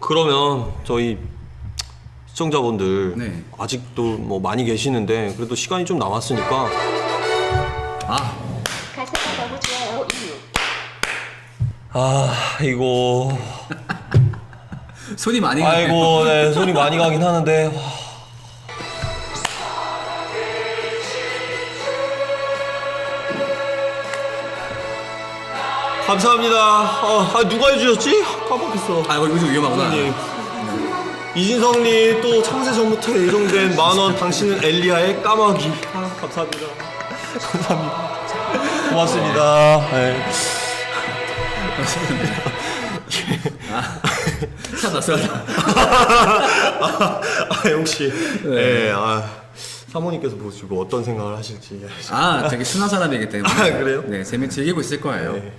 그러면 저희 시청자분들 네. 아직도 뭐 많이 계시는데 그래도 시간이 좀 남았으니까 아, 가사가 너무 좋아요. 이유. 이거 손이 많이 가네. 아이고 네 손이 많이 가긴 하는데 감사합니다. 누가 해주셨지? 깜빡했어. 아, 이거 좀 위험하구나. 선생님. 이진성님 또 창세전부터 예정된 만원 당신은 엘리야의 까마귀. 감사합니다. 감사합니다. 고맙습니다. 네. 찾았어요. 혹시 네. 사모님께서 보시고 어떤 생각을 하실지. 아, 되게 순한 사람이기 때문에. 그래요? 네, 재미 즐기고 있을 거예요. 네.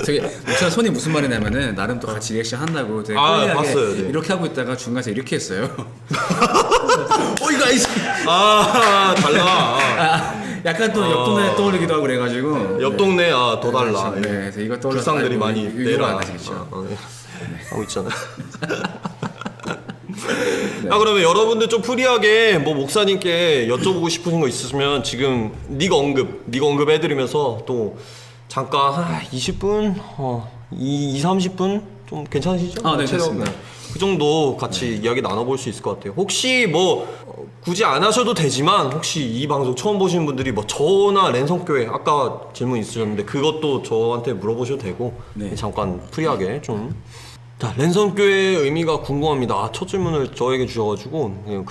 되게 제가 손이 무슨 말이냐면은 나름 또 같이 리액션 한다고 되게 홀리하게 봤어요. 네. 이렇게 하고 있다가 중간에서 이렇게 했어요. 이거 아니지. 달라. 약간 또 옆 동네 떠올리기도 하고 그래가지고. 옆 동네 더 달라. 네, 그래서 이거 떠올려. 불상들이 많이 유료가 안 내라. 하시겠죠. 네. 하고 있잖아. 그러면 여러분들 좀 프리하게 뭐 목사님께 여쭤보고 싶으신 거 있으시면 지금 닉 언급 해드리면서 또 잠깐 한 20분, 30분 좀 괜찮으시죠? 네, 체력, 됐습니다. 그 정도 같이 이야기 나눠볼 수 있을 것 같아요. 혹시 뭐 굳이 안 하셔도 되지만 혹시 이 방송 처음 보시는 분들이 뭐 저나 랜선교회 아까 질문 있으셨는데 그것도 저한테 물어보셔도 되고 네. 잠깐 프리하게 좀. 자, 랜선교회의 의미가 궁금합니다. 첫 질문을 저에게 주셔가지고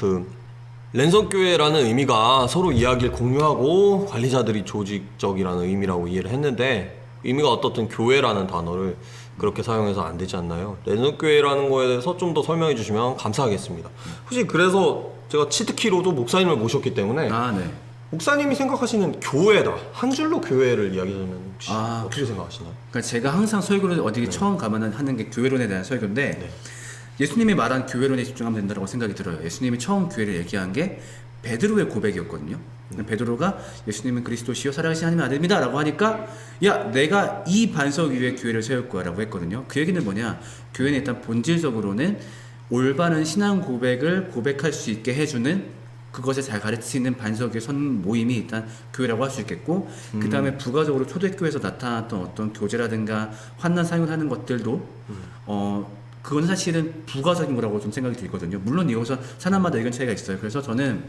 랜선교회라는 의미가 서로 이야기를 공유하고 관리자들이 조직적이라는 의미라고 이해를 했는데 의미가 어떻든 교회라는 단어를 그렇게 사용해서 안 되지 않나요? 랜선교회라는 거에 대해서 좀 더 설명해 주시면 감사하겠습니다. 혹시 그래서 제가 치트키로도 목사님을 모셨기 때문에 네. 목사님이 생각하시는 교회다 한 줄로 교회를 이야기하면 혹시 어떻게 생각하시나요? 그러니까 제가 항상 설교를 어디 처음 가면은 하는 게 교회론에 대한 설교인데 네. 예수님이 말한 교회론에 집중하면 된다고 생각이 들어요. 예수님이 처음 교회를 얘기한 게 베드로의 고백이었거든요. 베드로가 예수님은 그리스도시요 살아계신 하나님의 아들입니다 라고 하니까 야 내가 이 반석 위에 교회를 세울 거야 라고 했거든요. 그 얘기는 뭐냐, 교회는 일단 본질적으로는 올바른 신앙 고백을 고백할 수 있게 해주는 그것을 잘 가르치는 반석 위에 선 모임이 일단 교회라고 할 수 있겠고 그 다음에 부가적으로 초대교회에서 나타났던 어떤 교제라든가 환난 사용하는 것들도 그건 사실은 부가적인 거라고 좀 생각이 들거든요. 물론 이것은 사람마다 의견 차이가 있어요. 그래서 저는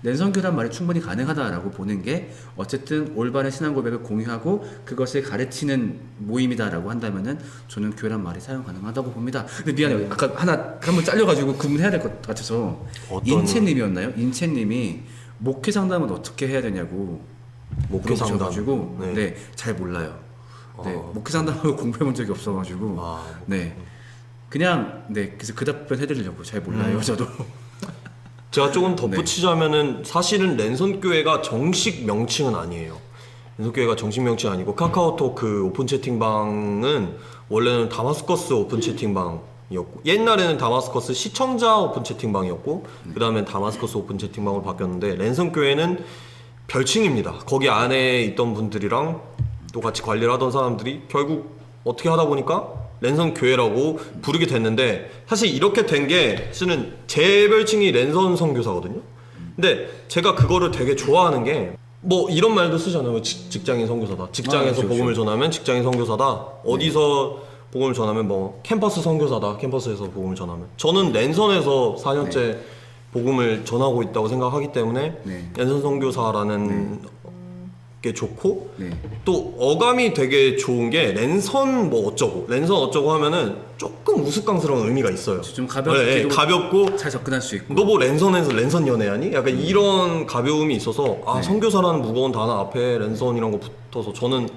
랜선교란 말이 충분히 가능하다라고 보는 게 어쨌든 올바른 신앙 고백을 공유하고 그것을 가르치는 모임이다라고 한다면은 저는 교회란 말이 사용 가능하다고 봅니다. 근데 미안해요. 아까 한번 잘려가지고 구분해야 될 것 같아서 인채님이었나요? 인채님이 목회 상담은 어떻게 해야 되냐고 목회 상담. 물어보셔가지고 네, 잘 몰라요. 네, 목회 상담을 공부해본 적이 없어가지고 네, 그냥 네, 그래서 그 답변 해드리려고 잘 몰라요. 저도. 제가 조금 덧붙이자면은 사실은 랜선교회가 정식 명칭은 아니에요. 랜선교회가 정식 명칭 아니고 카카오톡 그 오픈 채팅방은 원래는 다마스커스 오픈 채팅방이었고 옛날에는 다마스커스 시청자 오픈 채팅방이었고 그 다음엔 다마스커스 오픈 채팅방으로 바뀌었는데 랜선교회는 별칭입니다. 거기 안에 있던 분들이랑 또 같이 관리를 하던 사람들이 결국 어떻게 하다 보니까 랜선 교회라고 부르게 됐는데 사실 이렇게 된 게 쓰는 제 별칭이 랜선 선교사거든요. 근데 제가 그거를 되게 좋아하는 게 뭐 이런 말도 쓰잖아요. 직장인 선교사다. 직장에서 복음을 전하면 직장인 선교사다. 어디서 복음을 전하면 뭐 캠퍼스 선교사다. 캠퍼스에서 복음을 전하면 저는 랜선에서 4년째 복음을 전하고 있다고 생각하기 때문에 랜선 선교사라는 게 좋고 또 어감이 되게 좋은 게 랜선 뭐 어쩌고 랜선 어쩌고 하면은 조금 우스꽝스러운 의미가 있어요. 좀 가볍게 가볍고 잘 접근할 수 있고 너 뭐 랜선에서 랜선 연애하니? 약간 이런 가벼움이 있어서 선교사라는 무거운 단어 앞에 랜선이란 거 붙어서 저는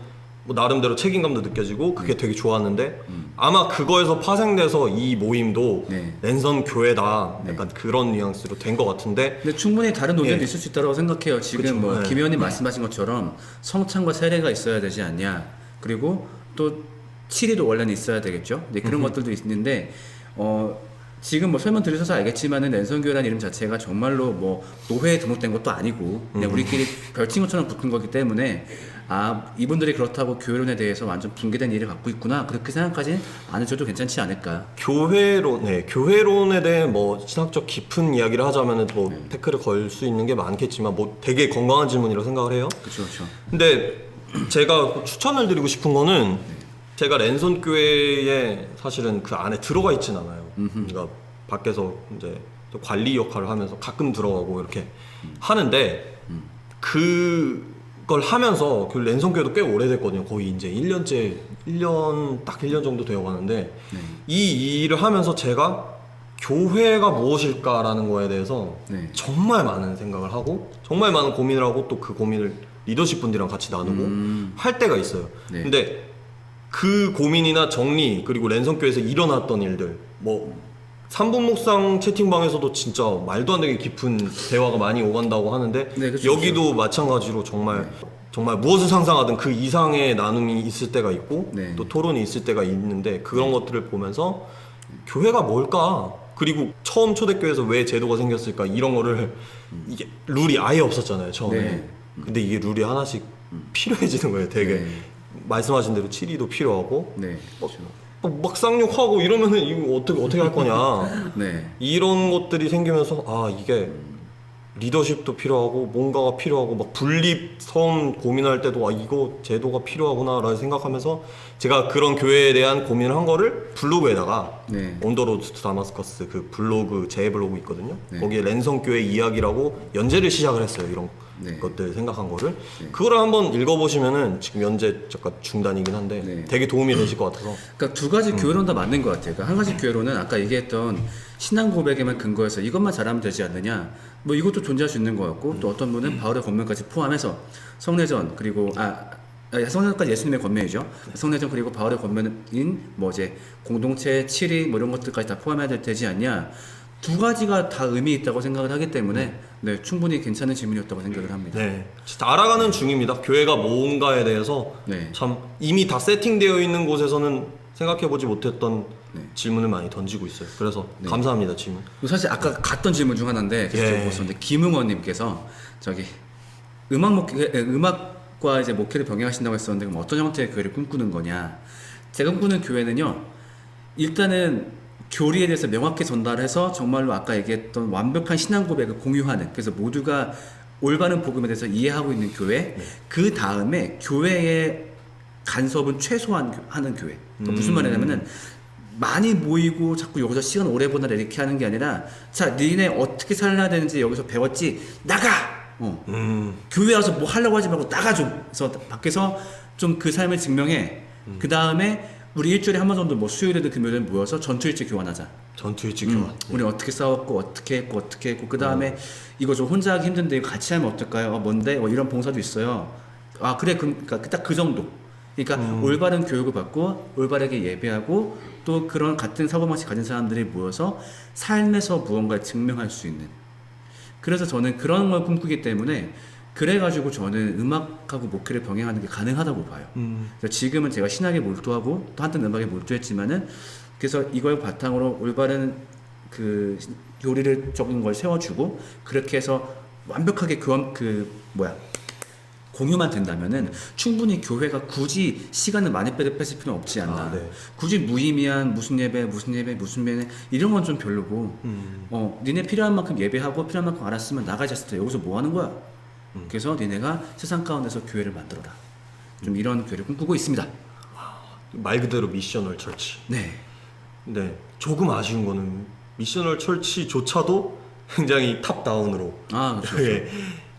뭐 나름대로 책임감도 느껴지고 그게 되게 좋았는데 아마 그거에서 파생돼서 이 모임도 랜선 교회다 약간 그런 뉘앙스로 된 것 같은데 근데 충분히 다른 의견도 있을 수 있다고 생각해요. 지금 그쵸, 뭐 김 의원님 말씀하신 것처럼 성찬과 세례가 있어야 되지 않냐, 그리고 또 7일도 원래는 있어야 되겠죠. 네, 그런 것들도 있는데 지금 뭐 설명 들으셔서 알겠지만은 랜선교회라는 이름 자체가 정말로 뭐 노회에 등록된 것도 아니고 그냥 우리끼리 별칭호처럼 붙은 거기 때문에 아 이분들이 그렇다고 교회론에 대해서 완전 붕괴된 이해를 갖고 있구나 그렇게 생각까지는 안 해줘도 괜찮지 않을까. 교회론에 대해 뭐 신학적 깊은 이야기를 하자면은 뭐 태클을 걸 수 있는 게 많겠지만 뭐 되게 건강한 질문이라고 생각을 해요. 그렇죠, 그렇죠. 근데 제가 추천을 드리고 싶은 거는 제가 랜선 교회에 사실은 그 안에 들어가 있진 않아요. 그러니까 밖에서 이제 또 관리 역할을 하면서 가끔 들어가고 이렇게 하는데 그걸 하면서 그 랜선 교회도 꽤 오래됐거든요. 거의 이제 1년째 1년 정도 되어 가는데 이 일을 하면서 제가 교회가 무엇일까라는 거에 대해서 네. 정말 많은 생각을 하고 정말 많은 고민을 하고 또 그 고민을 리더십 분들이랑 같이 나누고 할 때가 있어요. 네. 근데 그 고민이나 정리 그리고 랜선교회에서 일어났던 일들 뭐 3분 묵상 채팅방에서도 진짜 말도 안 되게 깊은 대화가 많이 오간다고 하는데 네, 그쵸, 여기도 마찬가지로 정말 무엇을 상상하든 그 이상의 나눔이 있을 때가 있고 네. 또 토론이 있을 때가 있는데 그런 것들을 보면서 교회가 뭘까? 그리고 처음 초대교회에서 왜 제도가 생겼을까? 이런 거를 이게 룰이 아예 없었잖아요 처음에. 네. 근데 이게 룰이 하나씩 필요해지는 거예요. 되게 네. 말씀하신 대로 7위도 필요하고 네. 막 쌍욕하고 이러면은 이거 어떻게 할 거냐. 네. 이런 것들이 생기면서 아 이게 리더십도 필요하고 뭔가가 필요하고 막 분립 처음 고민할 때도 아 이거 제도가 필요하구나라고 생각하면서 제가 그런 교회에 대한 고민을 한 거를 블로그에다가 네. 온더로드 투 다마스커스 그 블로그 제 블로그 있거든요. 네. 거기에 랜선교회 이야기라고 연재를 시작을 했어요. 이런 네. 것들 생각한 거를 네. 그거를 한번 읽어보시면은 지금 연재 잠깐 중단이긴 한데 네. 되게 도움이 되실 것 같아서 그러니까 두 가지 교회론 다 맞는 것 같아요. 그러니까 한 가지 교회론은 아까 얘기했던 신앙 고백에만 근거해서 이것만 잘하면 되지 않느냐. 뭐 이것도 존재할 수 있는 것 같고 또 어떤 분은 바울의 권면까지 포함해서 성례전 그리고 성례전까지 예수님의 권면이죠. 성례전 그리고 바울의 권면인 뭐 이제 공동체 7위 뭐 이런 것들까지 다 포함해야 되지 않냐. 두 가지가 다 의미 있다고 생각을 하기 때문에 네, 충분히 괜찮은 질문이었다고 생각을 합니다. 네, 진짜 알아가는 중입니다. 교회가 뭔가에 대해서 네. 참 이미 다 세팅되어 있는 곳에서는 생각해보지 못했던 네. 질문을 많이 던지고 있어요. 그래서 감사합니다 질문. 사실 아까 갔던 질문 중 하나인데 계속 예. 보셨는데 김응원님께서 저기 음악과 이제 목회를 병행하신다고 했었는데 그럼 어떤 형태의 교회를 꿈꾸는 거냐? 제가 꿈꾸는 교회는요. 일단은 교리에 대해서 명확히 전달해서 정말로 아까 얘기했던 완벽한 신앙 고백을 공유하는 그래서 모두가 올바른 복음에 대해서 이해하고 있는 교회 그 다음에 교회의 간섭은 최소한 하는 교회 그러니까 무슨 말이냐면은 많이 모이고 자꾸 여기서 시간 오래 보내라 이렇게 하는 게 아니라 자 니네 어떻게 살아야 되는지 여기서 배웠지 나가 교회 와서 뭐 하려고 하지 말고 나가 좀 그래서 밖에서 좀 그 삶을 증명해 그 다음에 우리 일주일에 한 번 정도 뭐 수요일에도 금요일에 모여서 전투일지 교환하자. 전투일지 교환. 우리 어떻게 싸웠고 어떻게 했고 그 다음에 이거 좀 혼자 하기 힘든데 이거 같이 하면 어떨까요? 뭔데? 이런 봉사도 있어요. 아 그래 그러니까 딱 그 정도. 그러니까 올바른 교육을 받고 올바르게 예배하고 또 그런 같은 사고방식 가진 사람들이 모여서 삶에서 무언가를 증명할 수 있는. 그래서 저는 그런 걸 꿈꾸기 때문에 그래가지고 저는 음악하고 목회를 병행하는 게 가능하다고 봐요. 그래서 지금은 제가 신학에 몰두하고 또 한편 음악에 몰두했지만은 그래서 이걸 바탕으로 올바른 그 요리를 적은 걸 세워주고 그렇게 해서 완벽하게 공유만 된다면은 충분히 교회가 굳이 시간을 많이 뺏을 필요는 없지 않나. 아, 네. 굳이 무의미한 무슨 예배 이런 건 좀 별로고. 니네 필요한 만큼 예배하고 필요한 만큼 알았으면 나가자 했을 때 여기서 뭐 하는 거야? 그래서 니네가 세상 가운데서 교회를 만들어라. 좀 이런 교회를 꿈꾸고 있습니다. 말 그대로 미셔널 철치. 네. 네, 조금 아쉬운 거는 미셔널 철치조차도 굉장히 탑다운으로 그렇죠. 예,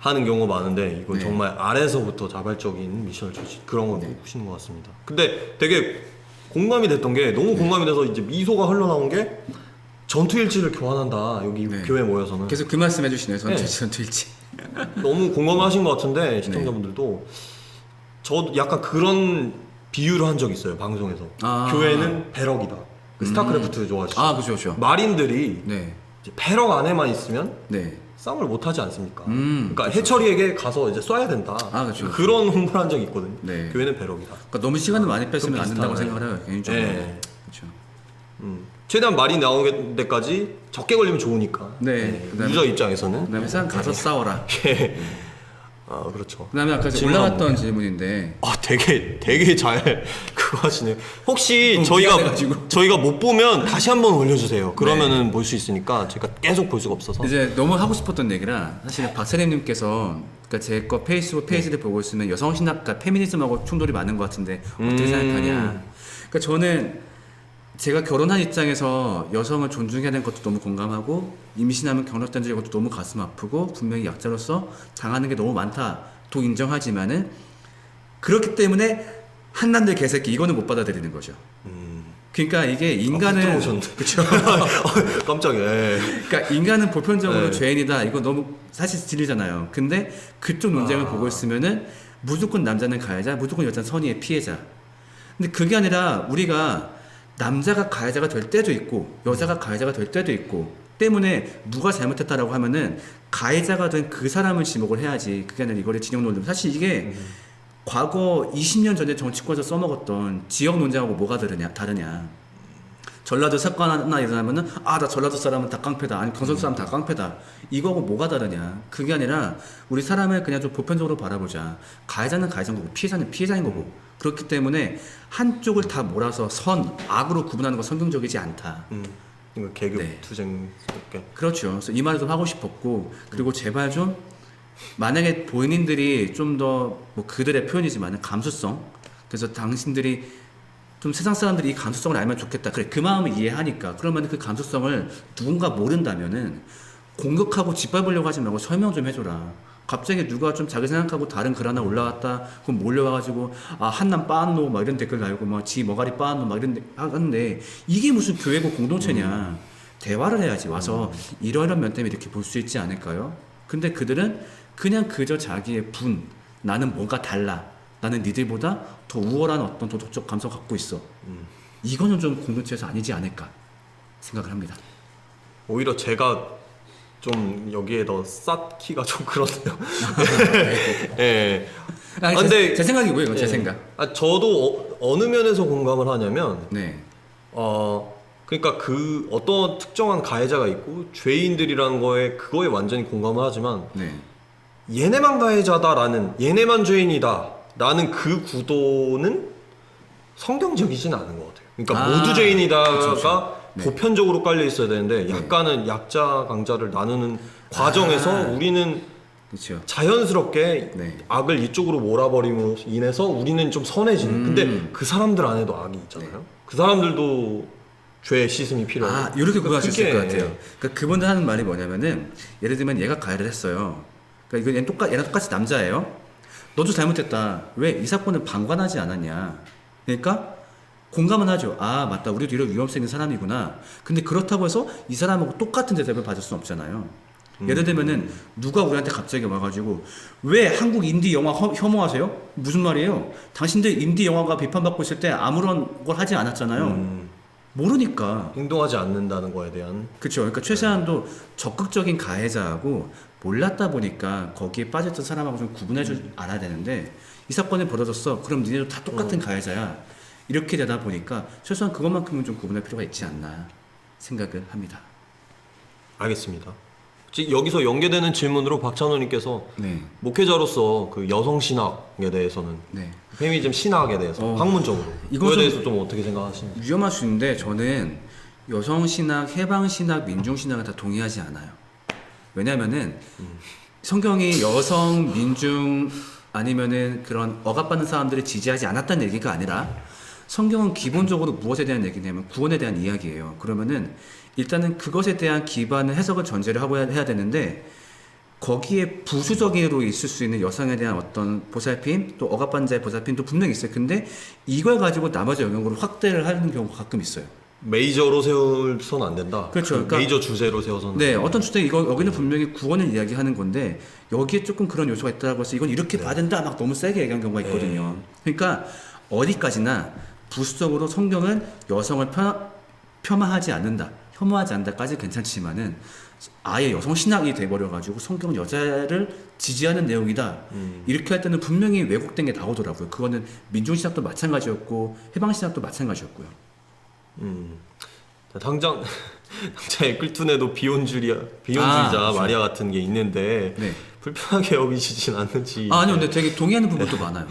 하는 경우가 많은데 이건 네. 정말 아래서부터 자발적인 미셔널 철치 그런 걸 꿈꾸시는 것 같습니다. 근데 되게 공감이 됐던 게 너무 공감이 돼서 이제 미소가 흘러나온 게 전투일지를 교환한다. 여기 네. 교회 모여서는 계속 그 말씀 해주시네요. 네. 전투일지. 너무 공감하신 것 같은데 시청자분들도 저도 약간 그런 비유를 한 적이 있어요 방송에서. 교회는 배럭이다. 그 스타크래프트 좋아하시죠? 그렇죠. 마린들이 네. 이제 배럭 안에만 있으면 네. 싸움을 못 하지 않습니까? 그러니까 해처리에게 가서 이제 쏴야 된다. 그렇죠. 그런 홍보를 한 적이 있거든요. 네. 교회는 배럭이다. 그러니까 너무 시간을 많이 뺐으면 안 된다고 비슷하네. 생각을 해요. 개인적으로. 네. 그렇죠. 최대한 말이 나오는 데까지 적게 걸리면 좋으니까. 네. 그다음에- 유저 입장에서는. 그다음에 상 가서 싸워라. 아 그렇죠. 그다음에 아까 질문 올라갔던 질문인데 아 되게 잘 그거 하시네요. 혹시 너무 저희가 미안해가지고. 저희가 못 보면 다시 한번 올려주세요. 그러면은 볼 수 있으니까 제가 계속 볼 수가 없어서. 이제 너무 하고 싶었던 얘기라 사실 박사님께서 그러니까 제 거 페이스북 페이지를 보고 있으면 여성신학, 그러니까 페미니즘하고 충돌이 많은 것 같은데 어떻게 생각하냐. 그러니까 저는 제가 결혼한 입장에서 여성을 존중해야 되는 것도 너무 공감하고 임신하면 경력단절인 것도 너무 가슴 아프고 분명히 약자로서 당하는 게 너무 많다도 인정하지만은 그렇기 때문에 한남들 개새끼 이거는 못 받아들이는 거죠. 그러니까 이게 인간은 그렇죠. 깜짝이야. 예. 그러니까 인간은 보편적으로 네. 죄인이다. 이거 너무 사실 진리잖아요. 근데 그쪽 논쟁을 보고 있으면은 무조건 남자는 가해자, 무조건 여자는 선의의 피해자. 근데 그게 아니라 우리가 남자가 가해자가 될 때도 있고 여자가 가해자가 될 때도 있고 때문에 누가 잘못했다라고 하면은 가해자가 된 그 사람을 지목을 해야지. 그게 아니라 이거를 진영 논쟁. 사실 이게 과거 20년 전에 정치권에서 써먹었던 지역 논쟁하고 뭐가 다르냐. 전라도 사건 하나 일어나면은 나 전라도 사람은 다 깡패다, 아니 경상도 사람 다 깡패다, 이거하고 뭐가 다르냐. 그게 아니라 우리 사람을 그냥 좀 보편적으로 바라보자. 가해자는 가해자인 거고 피해자는 피해자인 거고, 그렇기 때문에 한쪽을 다 몰아서 선, 악으로 구분하는 건 성경적이지 않다. 이거 계급 네. 투쟁스럽게. 그렇죠. 그래서 이 말을 좀 하고 싶었고, 그리고 제발 좀 만약에 본인들이 좀 더 뭐 그들의 표현이지만 감수성, 그래서 당신들이 좀 세상 사람들이 이 감수성을 알면 좋겠다. 그래, 그 마음을 이해하니까. 그러면 그 감수성을 누군가 모른다면은 공격하고 짓밟으려고 하지 말고 설명 좀 해줘라. 갑자기 누가 좀 자기 생각하고 다른 글 하나 올라왔다, 그럼 몰려와가지고 한남 빠노 막 이런 댓글 달고 막 지 머가리 빠노 막 이런 하는데 이게 무슨 교회고 공동체냐. 대화를 해야지. 와서 이러이런 면 때문에 이렇게 볼 수 있지 않을까요? 근데 그들은 그냥 그저 자기의 분, 나는 뭔가 달라, 나는 니들보다 더 우월한 어떤 도덕적 감성을 갖고 있어, 이거는 좀 공동체에서 아니지 않을까 생각을 합니다. 오히려 제가 좀 여기에 더 쌓기가 좀 그렇네요. 예. 아니, 근데 제 생각이고요, 이건 제 예. 생각. 저도 어느 면에서 공감을 하냐면 네. 그러니까 그 어떤 특정한 가해자가 있고 죄인들이라는 그거에 완전히 공감을 하지만 네. 얘네만 가해자다라는, 얘네만 죄인이다라는 그 구도는 성경적이진 않은 것 같아요. 그러니까 모두 죄인이다가 그쵸. 네. 보편적으로 깔려 있어야 되는데 약간은 약자 강자를 나누는 과정에서 우리는 그렇죠. 자연스럽게 네. 악을 이쪽으로 몰아버림으로 인해서 우리는 좀 선해지는. 근데 그 사람들 안에도 악이 있잖아요. 그 사람들도 죄의 씻음이 필요하고. 이렇게 구할 수 있을 그게- 것 같아요. 그러니까 그분들 하는 말이 뭐냐면은, 예를 들면 얘가 가해를 했어요. 그러니까 얘랑 똑같이 남자예요. 너도 잘못했다. 왜 이 사건은 방관하지 않았냐. 그러니까 공감은 하죠. 맞다. 우리도 이런 위험성 있는 사람이구나. 근데 그렇다고 해서 이 사람하고 똑같은 대접을 받을 수는 없잖아요. 예를 들면은 누가 우리한테 갑자기 와가지고 왜 한국 인디 영화 혐오하세요? 무슨 말이에요? 당신들 인디 영화가 비판받고 있을 때 아무런 걸 하지 않았잖아요. 모르니까. 행동하지 않는다는 거에 대한. 그렇죠. 그러니까 최소한도 적극적인 가해자하고 몰랐다 보니까 거기에 빠졌던 사람하고 좀 구분해줄 알아야 되는데, 이 사건이 벌어졌어. 그럼 니네도 다 똑같은 가해자야. 이렇게 되다 보니까 최소한 그것만큼은 좀 구분할 필요가 있지 않나 생각을 합니다. 알겠습니다. 여기서 연계되는 질문으로 박찬호님께서 네. 목회자로서 그 여성 신학에 대해서는, 네. 페미니즘 신학에 대해서 학문적으로 이건 이거에 좀 대해서 좀 어떻게 생각하시는지. 위험할 수 있는데, 저는 여성신학, 해방신학, 민중신학을 다 동의하지 않아요. 왜냐면은 성경이 여성, 민중 아니면은 그런 억압받는 사람들을 지지하지 않았다는 얘기가 아니라, 성경은 기본적으로 무엇에 대한 얘기냐면 구원에 대한 이야기예요. 그러면은 일단은 그것에 대한 기반을 해석을 전제를 하고 해야 되는데, 거기에 부수적으로 있을 수 있는 여성에 대한 어떤 보살핌, 또 억압받는 자의 보살핌도 분명히 있어요. 근데 이걸 가지고 나머지 영역으로 확대를 하는 경우가 가끔 있어요. 메이저로 세워서는 안 된다. 그렇죠. 그 그러니까- 메이저 주제로 세워서는. 네, 어떤 주택 여기는 분명히 구원을 이야기하는 건데 여기에 조금 그런 요소가 있다고 해서 이건 이렇게 봐야 된다 막 너무 세게 얘기한 경우가 있거든요. 그러니까 어디까지나 부수적으로 성경은 여성을 폄하하지 않는다, 혐오하지 않는다까지 괜찮지만은 아예 여성 신학이 돼버려가지고 성경은 여자를 지지하는 내용이다, 이렇게 할 때는 분명히 왜곡된 게 나오더라고요. 그거는 민중신학도 마찬가지였고 해방신학도 마찬가지였고요. 당장 에클툰에도 비혼주의자 그렇죠. 마리아 같은 게 있는데 네. 불편하게 여기시진 않는지. 아니요, 근데 되게 동의하는 부분도 많아요.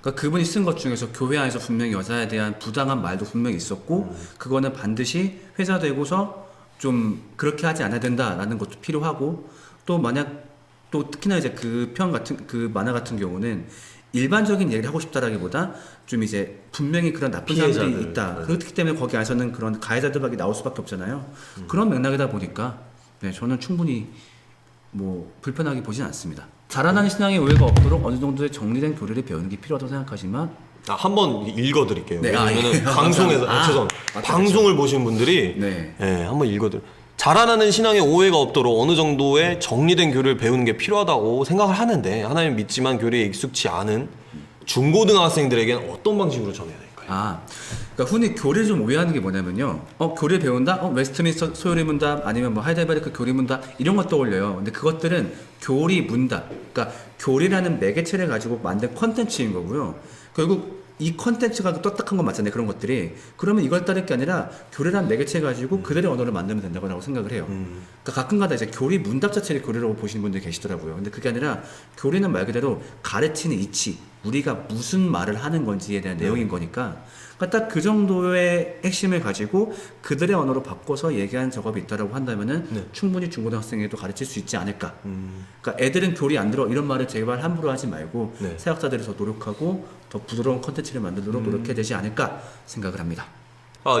그러니까 그분이 쓴 것 중에서 교회 안에서 분명히 여자에 대한 부당한 말도 분명히 있었고 그거는 반드시 회자되고서 좀 그렇게 하지 않아야 된다라는 것도 필요하고 또 만약 또 특히나 이제 그 편 같은 그 만화 같은 경우는 일반적인 얘기를 하고 싶다라기보다 좀 이제 분명히 그런 나쁜 사람들이 피해자들. 있다. 네. 그렇기 때문에 거기 안에서는 그런 가해자들밖에 나올 수밖에 없잖아요. 그런 맥락이다 보니까 네, 저는 충분히 뭐 불편하게 보진 않습니다. 자라나는 신앙의 오해가 없도록 어느 정도의 정리된 교리를 배우는 게 필요하다고 생각하지만 한번 읽어드릴게요. 네, 왜냐면은 예. 방송에서 감사합니다. 방송을 보신 분들이 네. 한번 읽어드려. 자라나는 신앙의 오해가 없도록 어느 정도의 정리된 교리를 배우는 게 필요하다고 생각을 하는데 하나님 믿지만 교리에 익숙치 않은 중고등학생들에게는 어떤 방식으로 전해야 될까요? 그러니까 흔히 교리를 좀 오해하는 게 뭐냐면요. 교리를 배운다? 웨스트민스터 소요리 문답 아니면 뭐 하이델베르크 교리 문답 이런 것 떠올려요. 근데 그것들은 교리 문답. 그러니까 교리라는 매개체를 가지고 만든 컨텐츠인 거고요. 결국 이 컨텐츠가 떳떳한 건 맞잖아요. 그런 것들이. 그러면 이걸 따를 게 아니라 교리라는 매개체 가지고 그들의 언어를 만들면 된다고 생각을 해요. 그러니까 가끔가다 이제 교리 문답 자체를 교리라고 보시는 분들이 계시더라고요. 근데 그게 아니라 교리는 말 그대로 가르치는 이치, 우리가 무슨 말을 하는 건지에 대한 내용인 거니까 그러니까 딱 그 정도의 핵심을 가지고 그들의 언어로 바꿔서 얘기하는 작업이 있다라고 한다면은 네. 충분히 중고등학생에도 가르칠 수 있지 않을까. 그러니까 애들은 교리 안 들어 이런 말을 제발 함부로 하지 말고 네. 사역자들이 더 노력하고 더 부드러운 컨텐츠를 만들도록 노력해야 되지 않을까 생각을 합니다.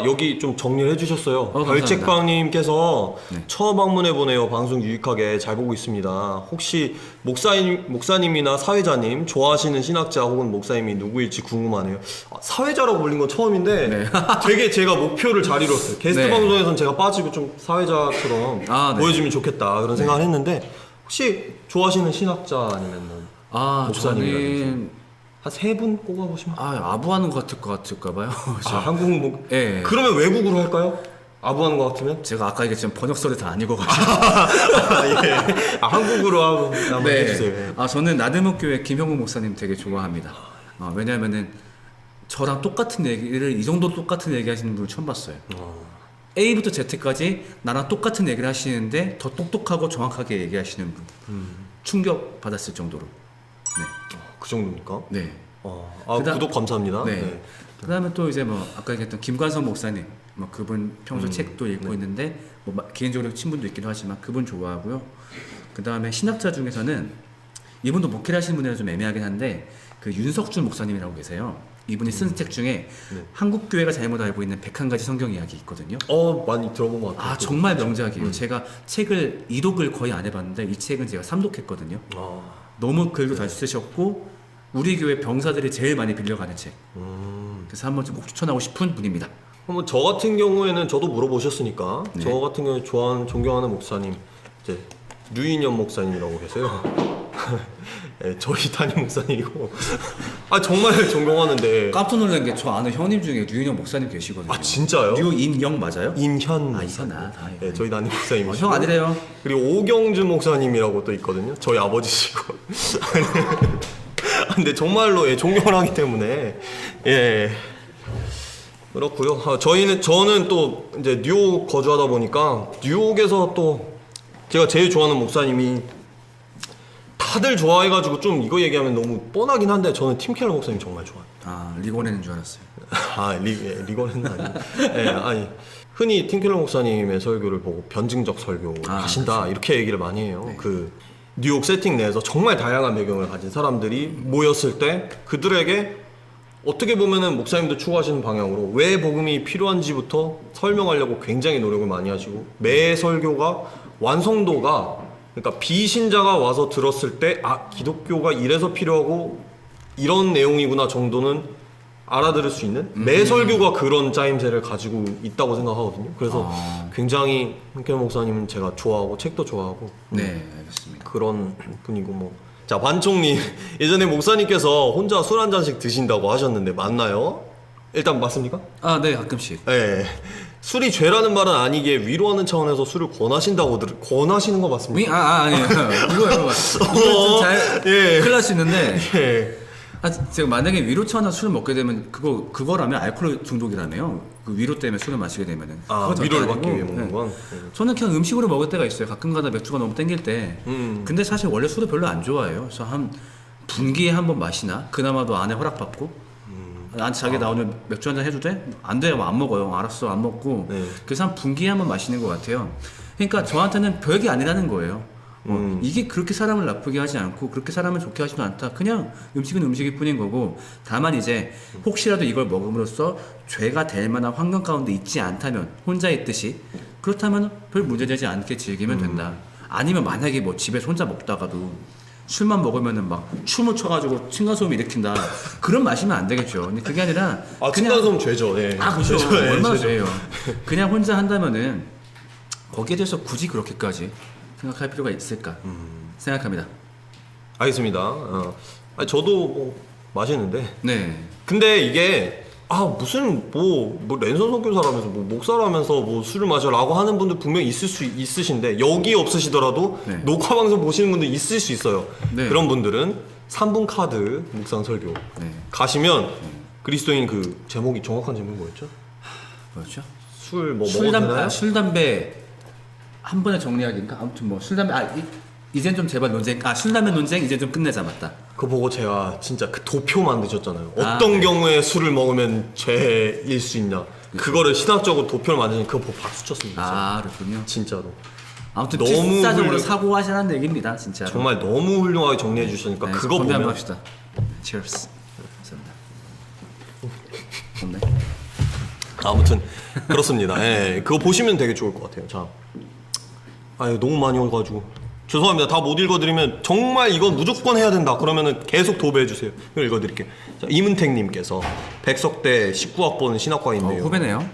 여기 좀 정리를 해주셨어요. 감사합니다. 별책방님께서 네. 처음 방문해보네요. 방송 유익하게 잘 보고 있습니다. 혹시 목사님이나 사회자님 좋아하시는 신학자 혹은 목사님이 누구일지 궁금하네요. 사회자라고 불린 건 처음인데 네. 되게 제가 목표를 잘 이뤘어요. 게스트 네. 방송에서는 제가 빠지고 좀 사회자처럼 네. 보여주면 좋겠다 그런 생각을 했는데 혹시 좋아하시는 신학자 아니면 뭐 목사님이라든지 저는 한 3분 꼽아보시면 아부하는 것 같을까 봐요. 한국 예. 그러면 외국으로 할까요? 아부하는 것 같으면? 제가 아까 얘기했지만 번역서를 다 안 읽어가지고. 한국으로 한번 해주세요. 저는 나드목 교회 김형국 목사님 되게 좋아합니다. 왜냐하면은 저랑 똑같은 얘기를 이 정도 똑같은 얘기 하시는 분을 처음 봤어요. A부터 Z까지 나랑 똑같은 얘기를 하시는데 더 똑똑하고 정확하게 얘기하시는 분. 충격 받았을 정도로. 그 정도입니까? 네. 구독 감사합니다. 네. 그다음에 또 이제 뭐 아까 얘기했던 김관성 목사님, 뭐 그분 평소 책도 읽고 있는데 뭐 개인적으로 친분도 있기도 하지만 그분 좋아하고요. 그다음에 신학자 중에서는 이분도 목회를 하시는 분이라 좀 애매하긴 한데 그 윤석준 목사님이라고 계세요. 이분이 쓴 책 중에 한국 교회가 잘못 알고 있는 101가지 성경 이야기 있거든요. 많이 들어본 것 같아요. 정말 명작이에요. 제가 책을 2독을 거의 안 해봤는데 이 책은 제가 3독했거든요. 너무 글도 잘 쓰셨고 우리 교회 병사들이 제일 많이 빌려가는 책. 그래서 한번 좀 꼭 추천하고 싶은 분입니다. 그럼 저 같은 경우에는 저도 물어보셨으니까 네. 저 같은 경우에 존경하는 목사님 이제 류인현 목사님이라고 계세요. 네, 저희 담임 목사님이고 정말 존경하는데 깜짝 놀란 게 저 아는 형님 중에 류인영 목사님 계시거든요. 진짜요? 류인영 맞아요? 인현 이현아. 네, 저희 담임 목사님이시고 형 아니래요. 그리고 오경준 목사님이라고 또 있거든요. 저희 아버지시고. 근데 정말로 존경을 하기 때문에 그렇고요. 저는 또 이제 뉴욕 거주하다 보니까 뉴욕에서 또 제가 제일 좋아하는 목사님이 다들 좋아해가지고 좀 이거 얘기하면 너무 뻔하긴 한데 저는 팀 켈러 목사님 정말 좋아해요. 리고네는 줄 알았어요. 리거는 아니고. 흔히 팀 켈러 목사님의 설교를 보고 변증적 설교를 하신다 이렇게 얘기를 많이 해요. 네. 그 뉴욕 세팅 내에서 정말 다양한 배경을 가진 사람들이 모였을 때 그들에게 어떻게 보면은 목사님도 추구하시는 방향으로 왜 복음이 필요한지부터 설명하려고 굉장히 노력을 많이 하시고 매 설교가 완성도가 그러니까 비신자가 와서 들었을 때 기독교가 이래서 필요하고 이런 내용이구나 정도는 알아들을 수 있는 매 설교가 그런 짜임새를 가지고 있다고 생각하거든요. 그래서 굉장히 한kel 목사님은 제가 좋아하고 책도 좋아하고 네, 알겠습니다. 그런 분이고 뭐. 자, 반총님 예전에 목사님께서 혼자 술 한 잔씩 드신다고 하셨는데 맞나요? 일단 맞습니까? 네, 가끔씩. 네. 술이 죄라는 말은 아니기에 위로하는 차원에서 술을 권하신다고 권하시는 거 맞습니까? 아니에요. 이거요. 이거 잘 예. 큰일 날 수 있는데 예. 제가 만약에 위로 차나 술을 먹게 되면 그거라면 알코올 중독이라며요. 그 위로 때문에 술을 마시게 되면은. 그거 절대 위로를 아니고, 받기 위해 먹는 네. 건. 저는 그냥 음식으로 먹을 때가 있어요. 가끔가다 맥주가 너무 땡길 때. 근데 사실 원래 술을 별로 안 좋아해요. 그래서 한 분기에 한 번 마시나? 그나마도 아내 허락받고. 난 자기 나 오늘 맥주 한잔 해도 돼? 안 돼요. 안 먹어요. 알았어. 안 먹고. 네. 그래서 한 분기에 한 번 마시는 것 같아요. 그러니까 저한테는 별게 아니라는 거예요. 이게 그렇게 사람을 나쁘게 하지 않고 그렇게 사람을 좋게 하지도 않다. 그냥 음식은 음식일 뿐인 거고, 다만 이제 혹시라도 이걸 먹음으로써 죄가 될 만한 환경 가운데 있지 않다면, 혼자 있듯이 그렇다면 별 문제되지 않게 즐기면 된다. 아니면 만약에 뭐 집에서 혼자 먹다가도 술만 먹으면은 막 춤을 춰가지고 층간소음 일으킨다. 그런 마시면 안 되겠죠. 근데 그게 아니라 층간소음 죄죠. 예. 그렇죠. 죄죠. 예, 얼마나 죄죠. 죄예요. 그냥 혼자 한다면은 거기에 대해서 굳이 그렇게까지 생각할 필요가 있을까 생각합니다. 알겠습니다. 아니, 저도 뭐 마시는데. 네. 근데 이게 무슨 뭐 랜선 선교사라면서 뭐 목사라면서 뭐 술을 마셔라고 하는 분들 분명히 있으신데, 여기 없으시더라도 네. 녹화 방송 보시는 분들 있을 수 있어요. 네. 그런 분들은 3분 카드 묵상 설교 네. 가시면 그리스도인 그 제목이, 정확한 제목이 뭐였죠? 뭐였죠? 술 뭐 먹어도 되나요? 술 담배 한 번에 정리하기인가? 아무튼 뭐 술 담배 이젠 좀 제발 논쟁. 술 담배 논쟁 이제 좀 끝내자. 맞다. 그거 보고 제가 진짜 그 도표 만드셨잖아요. 어떤 네. 경우에 술을 먹으면 죄일 수 있냐. 그거를 신학적으로 도표를 만드는, 그거 보고 박수 쳤습니다. 그렇군요. 진짜로. 아무튼 너무 필사적으로 사고하시라는 얘기입니다. 진짜. 정말 너무 훌륭하게 정리해 주시니까 네, 그거 건배 한번 보면 합시다. Cheers. 감사합니다. 건배. 아무튼 그렇습니다. 예, 그거 보시면 되게 좋을 것 같아요. 자, 너무 많이 와가지고 죄송합니다. 다 못 읽어드리면 정말 이건 무조건 해야 된다 그러면은 계속 도배해 주세요. 이걸 읽어드릴게요. 자, 이문택님께서 백석대 19학번 신학과인데요. 후배네요.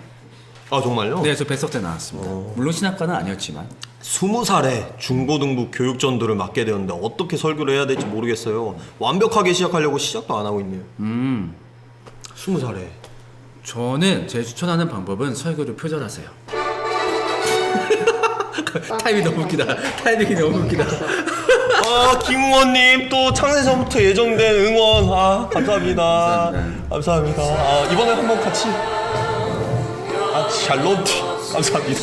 정말요? 네, 저 백석대 나왔습니다. 물론 신학과는 아니었지만. 20살에 중고등부 교육전도를 맡게 되었는데 어떻게 설교를 해야 될지 모르겠어요. 완벽하게 시작하려고 시작도 안 하고 있네요. 20살에. 저는 제 추천하는 방법은 설교를 표절하세요. 타이밍이 너무 웃기다. 타이밍이 너무 웃기다. 김우원님 또 창세전부터 예정된 응원 감사합니다. 감사합니다. 이번에 한번 같이 샬롯 감사합니다.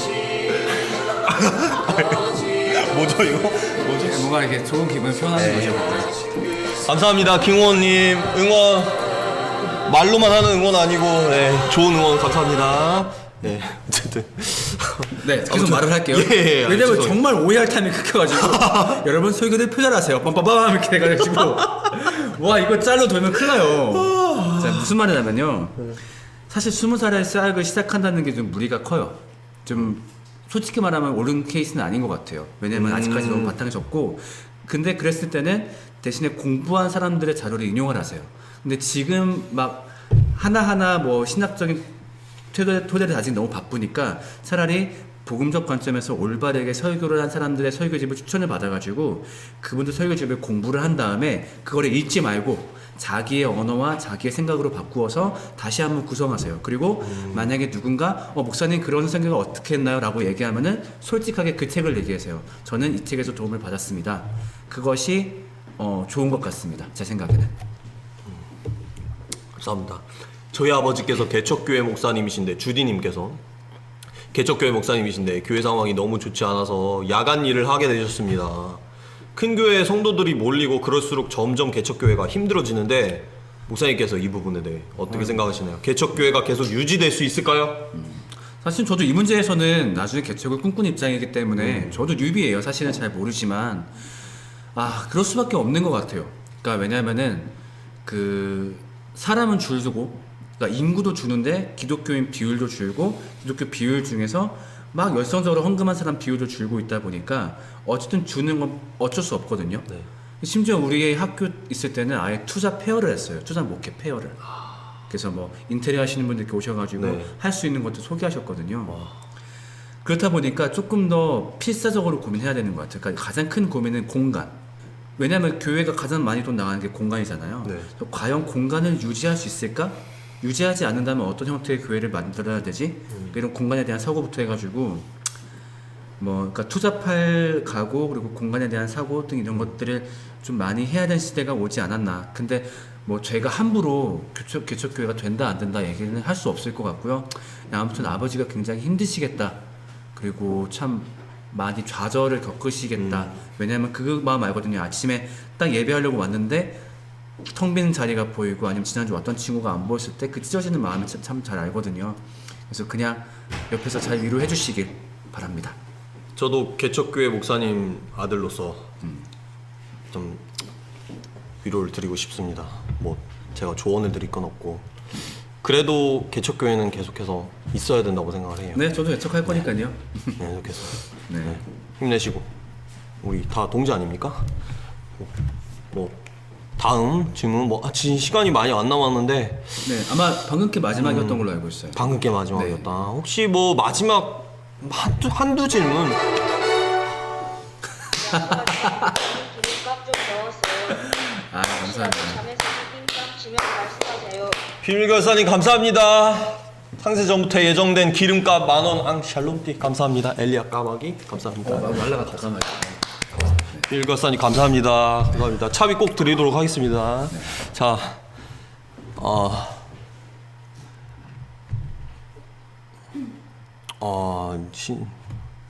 뭐죠 이거? 뭐죠? 뭔가 이렇게 좋은 기분을 표현하는 거죠. 감사합니다 김우원님 응원. 말로만 하는 응원 아니고 좋은 응원 감사합니다. 네 어쨌든 네, 계속 아무튼, 말을 할게요. 예, 왜냐면 죄송해요. 정말 오해할 타임이 끊겨가지고 여러분 설교를 표절하세요. 빰빰빰 이렇게 해가지고 와 이거 짤로 돌면 큰일 나요. 자, 무슨 말이냐면요. 사실 20살에 사역을 시작한다는 게 좀 무리가 커요. 좀 솔직히 말하면 옳은 케이스는 아닌 것 같아요. 왜냐면 아직까지 너무 바탕이 적고, 근데 그랬을 때는 대신에 공부한 사람들의 자료를 인용을 하세요. 근데 지금 막 하나하나 뭐 신학적인 토대를 아직 너무 바쁘니까 차라리 복음적 관점에서 올바르게 설교를 한 사람들의 설교집을 추천을 받아가지고 그분들 설교집을 공부를 한 다음에 그거를 읽지 말고 자기의 언어와 자기의 생각으로 바꾸어서 다시 한번 구성하세요. 그리고 만약에 누군가 목사님 그런 생각을 어떻게 했나요? 라고 얘기하면은 솔직하게 그 책을 얘기하세요. 저는 이 책에서 도움을 받았습니다. 그것이 좋은 것 같습니다. 제 생각에는. 감사합니다. 저희 아버지께서 개척교회 목사님이신데, 주디님께서 개척교회 목사님이신데 교회 상황이 너무 좋지 않아서 야간 일을 하게 되셨습니다. 큰 교회에 성도들이 몰리고 그럴수록 점점 개척교회가 힘들어지는데 목사님께서 이 부분에 대해 어떻게 생각하시나요? 개척교회가 계속 유지될 수 있을까요? 사실 저도 이 문제에서는 나중에 개척을 꿈꾸는 입장이기 때문에 저도 뉴비예요. 사실은 잘 모르지만 그럴 수밖에 없는 것 같아요. 그러니까 왜냐하면은 그 사람은 줄고, 그러니까 인구도 주는데 기독교인 비율도 줄고, 기독교 비율 중에서 막 열성적으로 헌금한 사람 비율도 줄고 있다 보니까 어쨌든 주는 건 어쩔 수 없거든요. 네. 심지어 우리 학교 있을 때는 아예 투자 페어를 했어요. 투자 목회 페어를. 그래서 뭐 인테리어 하시는 분들 이렇게 오셔가지고 네. 할 수 있는 것도 소개하셨거든요. 그렇다 보니까 조금 더 필사적으로 고민해야 되는 것 같아요. 그러니까 가장 큰 고민은 공간. 왜냐하면 교회가 가장 많이 돈 나가는 게 공간이잖아요. 네. 그래서 과연 공간을 유지할 수 있을까? 유지하지 않는다면 어떤 형태의 교회를 만들어야 되지? 이런 공간에 대한 사고부터 해가지고 그러니까 투잡할 가구 그리고 공간에 대한 사고 등 이런 것들을 좀 많이 해야 되는 시대가 오지 않았나. 근데 제가 함부로 개척교회가 된다 안 된다 얘기는 할 수 없을 것 같고요. 아무튼 아버지가 굉장히 힘드시겠다. 그리고 참 많이 좌절을 겪으시겠다. 왜냐하면 그 마음 알거든요. 아침에 딱 예배하려고 왔는데 텅 빈 자리가 보이고 아니면 지난주 왔던 친구가 안 보였을 때 그 찢어지는 마음을 참 잘 알거든요. 그래서 그냥 옆에서 잘 위로해 주시길 바랍니다. 저도 개척교회 목사님 아들로서 좀 위로를 드리고 싶습니다. 제가 조언을 드릴 건 없고 그래도 개척교회는 계속해서 있어야 된다고 생각을 해요. 네, 저도 예측할 거니까요. 네, 계속해서 네. 힘내시고 우리 다 동지 아닙니까? 다음 질문 지금 시간이 많이 안 남았는데 네, 아마 방금 게 마지막이었던 걸로 알고 있어요. 방금 게 마지막이었다. 혹시 마지막 한두 질문 기름값 좀 넣었어요. 아, 감사합니다. 잠에서 빈값 지면 말씀하세요. 비밀결사님 감사합니다. 상세 전부터 예정된 기름값 10,000원 샬롬띠 감사합니다. 엘리야 까마귀 감사합니다. 날라갔다 까마귀. 비밀결사님 감사합니다. 감사합니다. 차비 꼭 드리도록 하겠습니다. 네. 자,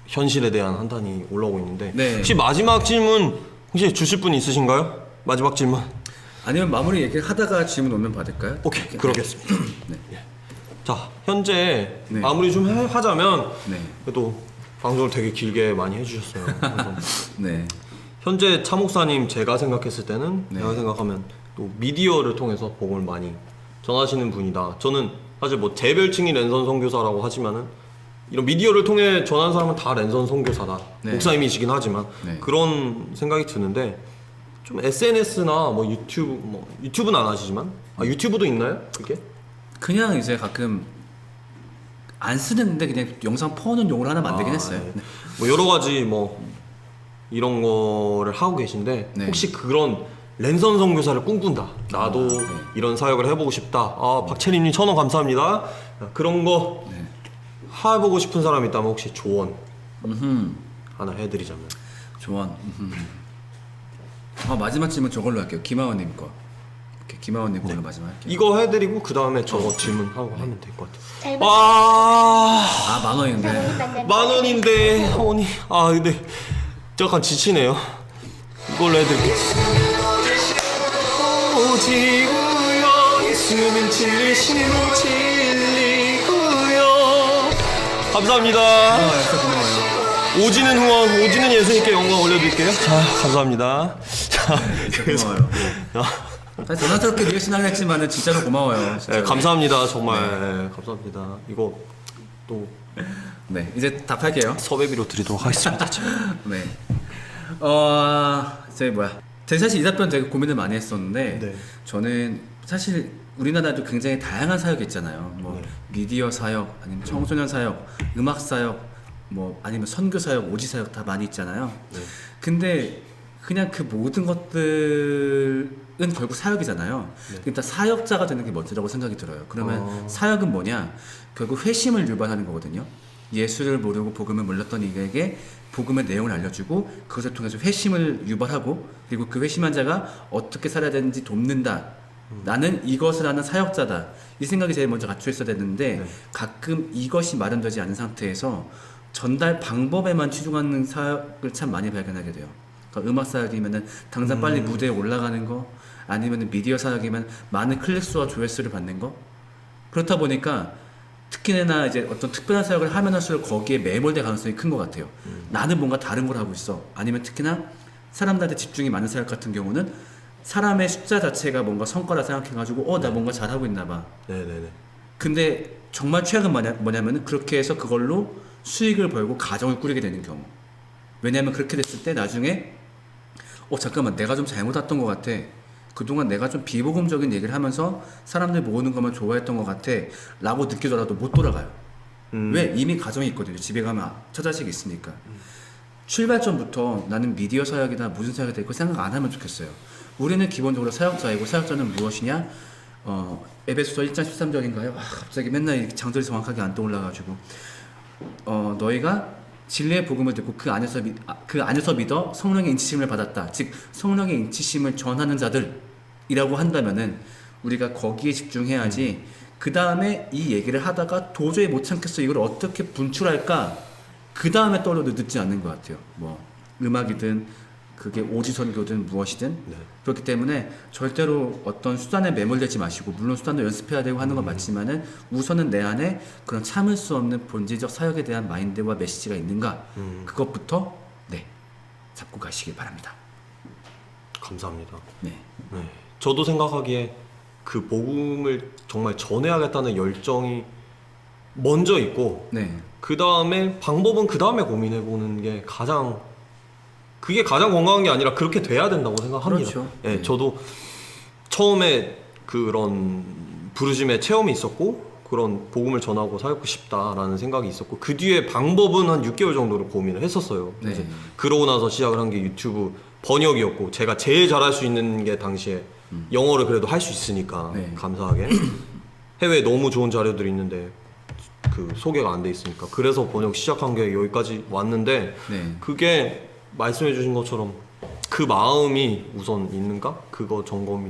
현실에 대한 한탄이 올라오고 있는데 네. 혹시 마지막 질문 혹시 주실 분 있으신가요? 마지막 질문. 아니면 마무리 얘기를 하다가 질문 오면 받을까요? 오케이, 그러겠습니다. 네. 자, 현재 네. 마무리 좀 하자면 네. 그래도 방송을 되게 길게 많이 해주셨어요. 그래서 네. 현재 차 목사님 제가 생각했을 때는 네. 제가 생각하면 또 미디어를 통해서 복음을 많이 전하시는 분이다. 저는 사실 제 별칭이 랜선 선교사라고 하지만은 이런 미디어를 통해 전하는 사람은 다 랜선 선교사다. 네. 목사님이시긴 하지만 네. 그런 생각이 드는데 좀 SNS나 유튜브 유튜브는 안 하시지만 유튜브도 있나요? 그게? 그냥 이제 가끔 안 쓰는데 그냥 영상 퍼는 용으로 하나 만들긴 했어요. 네. 여러 가지 이런 거를 하고 계신데 네. 혹시 그런 랜선 선교사를 꿈꾼다. 나도 네. 이런 사역을 해보고 싶다. 박채림님 1,000원 감사합니다. 그런 거 네. 해보고 싶은 사람이 있다면 혹시 조언 음흠. 하나 해드리자면. 조언. 마지막 질문 저걸로 할게요. 김하원님 거. 오케이, 김하원님 걸로 마지막 할게요. 이거 해드리고 그 다음에 저거 질문하고 하면 될 것 같아요. 잘 아, 10,000원인데. 10,000원인데 어머니 근데 약간 지치네요. 이걸로 해드릴게요. 오직우여 예수는 진리시고 진리구요. 감사합니다. 고마워요. 오지는 후원, 오지는 예수님께 영광 올려드릴게요. 자, 감사합니다. 자, 고마워요. 사실 전화스럽게 리액션하긴 했지만은 진짜로 고마워요. 진짜로. 네, 감사합니다. 정말 네, 감사합니다. 이거 또 네, 이제 답할게요. 섭외비로 드리도록 하겠습니다. 네. 제가 사실 이 답변 되게 고민을 많이 했었는데 네. 저는 사실 우리나라도 굉장히 다양한 사역이 있잖아요. 네. 미디어 사역, 아니면 청소년 사역, 음악 사역, 아니면 선교 사역, 오지 사역 다 많이 있잖아요. 네. 근데 그냥 그 모든 것들은 결국 사역이잖아요. 네. 일단 사역자가 되는 게 먼저라고 생각이 들어요. 그러면 사역은 뭐냐? 결국 회심을 유발하는 거거든요. 예수를 모르고 복음을 몰랐던 이에게 복음의 내용을 알려주고 그것을 통해서 회심을 유발하고 그리고 그 회심한 자가 어떻게 살아야 되는지 돕는다. 나는 이것을 하는 사역자다. 이 생각이 제일 먼저 갖춰 있어야 되는데 네. 가끔 이것이 마련되지 않은 상태에서 전달 방법에만 치중하는 사역을 참 많이 발견하게 돼요. 그러니까 음악 사역이면은 당장 빨리 무대에 올라가는 거, 아니면 미디어 사역이면 많은 클릭수와 조회수를 받는 거. 그렇다 보니까 특히나 이제 어떤 특별한 사역을 하면 할수록 거기에 매몰될 가능성이 큰 것 같아요. 나는 뭔가 다른 걸 하고 있어. 아니면 특히나 사람들한테 집중이 많은 사역 같은 경우는 사람의 숫자 자체가 뭔가 성과라 생각해가지고 나 뭔가 잘하고 있나 봐. 네네네. 근데 정말 최악은 뭐냐면은 그렇게 해서 그걸로 수익을 벌고 가정을 꾸리게 되는 경우. 왜냐면 그렇게 됐을 때 나중에 잠깐만 내가 좀 잘못했던 것 같아. 그동안 내가 좀 비복음적인 얘기를 하면서 사람들 모으는 것만 좋아했던 것 같아 라고 느끼더라도 못 돌아가요. 왜? 이미 가정이 있거든요. 집에 가면 처자식이 있으니까. 출발점부터 나는 미디어 사역이다 무슨 사역이 될거 생각 안 하면 좋겠어요. 우리는 기본적으로 사역자이고 사역자는 무엇이냐? 에베소서 1장 13절인가요? 갑자기 맨날 장절이 정확하게 안 떠올라가지고 너희가 진리의 복음을 듣고 그 안에서 믿어 성령의 인치심을 받았다. 즉 성령의 인치심을 전하는 자들이라고 한다면은 우리가 거기에 집중해야지. 그 다음에 이 얘기를 하다가 도저히 못 참겠어. 이걸 어떻게 분출할까? 그 다음에 떠올려도 늦지 않는 것 같아요. 뭐 음악이든 그게 오지선교든 무엇이든. 네. 그렇기 때문에 절대로 어떤 수단에 매몰되지 마시고, 물론 수단도 연습해야 되고 하는 건 맞지만은 우선은 내 안에 그런 참을 수 없는 본질적 사역에 대한 마인드와 메시지가 있는가, 그것부터 잡고 가시길 바랍니다. 감사합니다. 네. 네. 저도 생각하기에 그 복음을 정말 전해야겠다는 열정이 먼저 있고, 네. 그 다음에 방법은 그 다음에 고민해보는 게 그게 가장 건강한 게 아니라 그렇게 돼야 된다고 생각합니다. 그렇죠. 예, 네. 저도 처음에 그런 부르심의 체험이 있었고, 그런 복음을 전하고 살고 싶다라는 생각이 있었고, 그 뒤에 방법은 한 6개월 정도로 고민을 했었어요. 네. 이제 그러고 나서 시작을 한 게 유튜브 번역이었고, 제가 제일 잘할 수 있는 게 당시에 영어를 그래도 할 수 있으니까 네. 감사하게 해외에 너무 좋은 자료들이 있는데 그 소개가 안 돼 있으니까, 그래서 번역 시작한 게 여기까지 왔는데, 네. 그게 말씀해 주신 것처럼 그 마음이 우선 있는가? 그거 점검이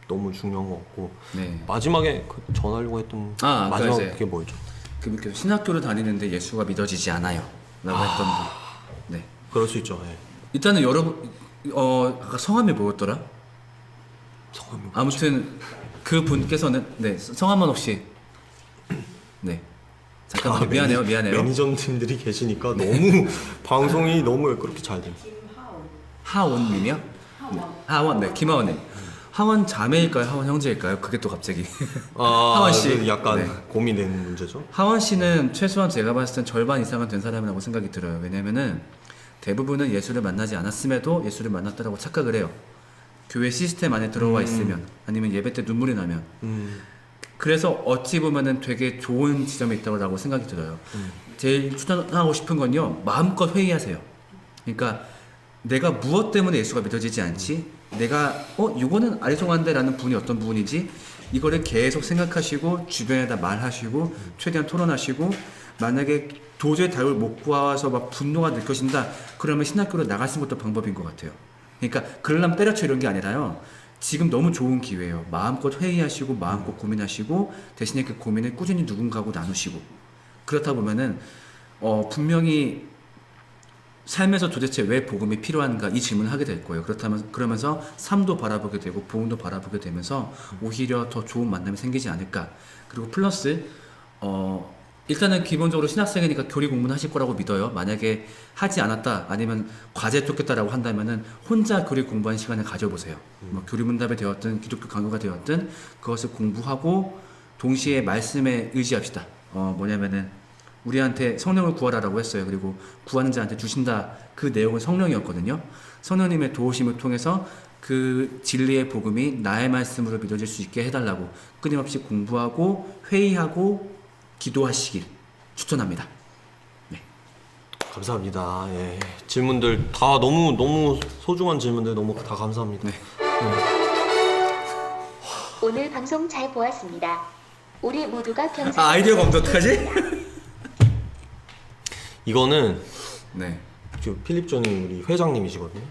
너무 중요한 것 같고, 네. 마지막에 그 전하려고 했던 아까 마지막 이제 그게 뭐였죠? 그분께서 신학교를 다니는데 예수가 믿어지지 않아요 라고 했던 분. 네. 그럴 수 있죠. 예. 일단은 여러분 아까 성함이 뭐였더라? 성함이 아무튼 그 분께서는 성함만 혹시 잠깐만요. 미안해요. 매니저님들이 계시니까 너무 방송이 너무 그렇게 잘 됩니다. 하원님이요? 하원. 네, 김하원님. 하원 자매일까요? 하원 형제일까요? 그게 또 갑자기. 하원 씨. 그 약간 네. 고민되는 문제죠. 하원 씨는 최소한 제가 봤을 땐 절반 이상은 된 사람이라고 생각이 들어요. 왜냐면은 대부분은 예수를 만나지 않았음에도 예수를 만났다라고 착각을 해요. 교회 시스템 안에 들어와 있으면, 아니면 예배 때 눈물이 나면. 그래서 어찌 보면은 되게 좋은 지점이 있다고 생각이 들어요. 제일 추천하고 싶은 건요, 마음껏 회의하세요. 그러니까 내가 무엇 때문에 예수가 믿어지지 않지? 내가 이거는 아리송한데 라는 부분이 어떤 부분이지? 이거를 계속 생각하시고 주변에다 말하시고 최대한 토론하시고, 만약에 도저히 답을 못 구해서 막 분노가 느껴진다, 그러면 신학교로 나가 쓰는 것도 방법인 것 같아요. 그러니까 그러려면 때려쳐 이런 게 아니라요, 지금 너무 좋은 기회예요. 마음껏 회의하시고 마음껏 고민하시고, 대신에 그 고민을 꾸준히 누군가하고 나누시고, 그렇다 보면은 분명히 삶에서 도대체 왜 복음이 필요한가 이 질문을 하게 될 거예요. 그러면서 삶도 바라보게 되고 복음도 바라보게 되면서 오히려 더 좋은 만남이 생기지 않을까. 그리고 플러스 일단은 기본적으로 신학생이니까 교리 공부는 하실 거라고 믿어요. 만약에 하지 않았다, 아니면 과제에 쫓겼다라고 한다면은 혼자 교리 공부하는 시간을 가져보세요. 뭐 교리문답이 되었든 기독교 강요가 되었든 그것을 공부하고 동시에 말씀에 의지합시다. 뭐냐면은 우리한테 성령을 구하라라고 했어요. 그리고 구하는 자한테 주신다, 그 내용은 성령이었거든요. 성령님의 도우심을 통해서 그 진리의 복음이 나의 말씀으로 믿어질 수 있게 해달라고 끊임없이 공부하고 회의하고 기도하시길 추천합니다. 네. 감사합니다. 예. 질문들 다 너무 소중한 질문들 너무 다 감사합니다. 네. 오늘 방송 잘 보았습니다. 우리 모두가 평생 아이디어가 없는데 어떡하지? 이거는 네. 그 필립존이 우리 회장님이시거든요.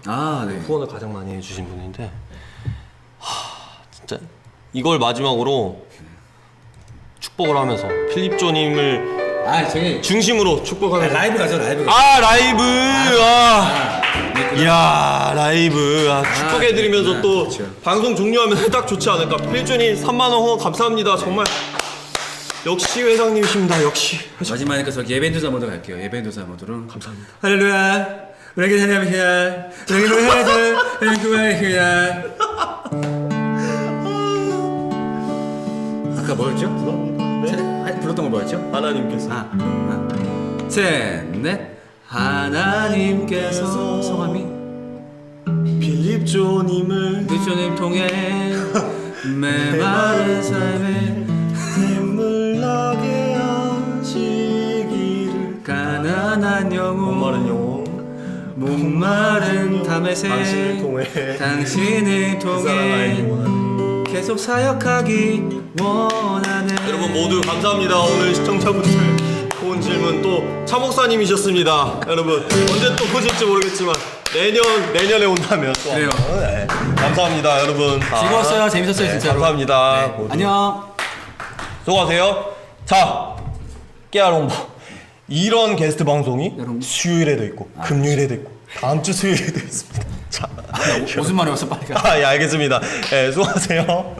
네. 후원을 가장 많이 해주신 분인데, 진짜 이걸 마지막으로 축복을 하면서 필립존님을 저기 중심으로 축복하면서 라이브 가죠, 라이브. 라이브 이야 라이브 축복해드리면서 또 그렇죠. 방송 종료하면 딱 좋지 않을까. 필존이 3만원 후원 감사합니다. 정말 역시 회장님이십니다. 역시 마지막이니까 저기 예배인도사 모드 갈게요. 예배인도사 모드로. 감사합니다. 할렐루야. 우리에게 하나님이야. 우리에게 하나님. 우리에게 아까 뭐였죠? 불렀던 거 뭐였죠? 하나님께서 셋, 넷. 하나님께서 성함이 필립존님을 주님 통해 메마른 삶에 샘물 나게 하시기를. 가난한 목마른 영혼 영혼 목마른 담의 새 당신을 통해 당신을 그 사랑 알기 통해 원하는. 계속 사역하기 원하네. 여러분 모두 감사합니다. 오늘 시청자분들 좋은 질문 또 차 목사님이셨습니다. 여러분 언제 또 보실지 모르겠지만 내년에 온다면 또 그래요. 한번, 네. 감사합니다 여러분. 다. 즐거웠어요. 재밌었어요, 네, 진짜로. 감사합니다. 네. 모두. 안녕. 수고하세요. 자, 깨알 홍보. 이런 게스트 방송이 여러분. 수요일에도 있고 금요일에도 있고 다음 주 수요일에도 있습니다. 자, 무슨 말이 왔어 빨리 가. 예, 알겠습니다. 예, 수고하세요.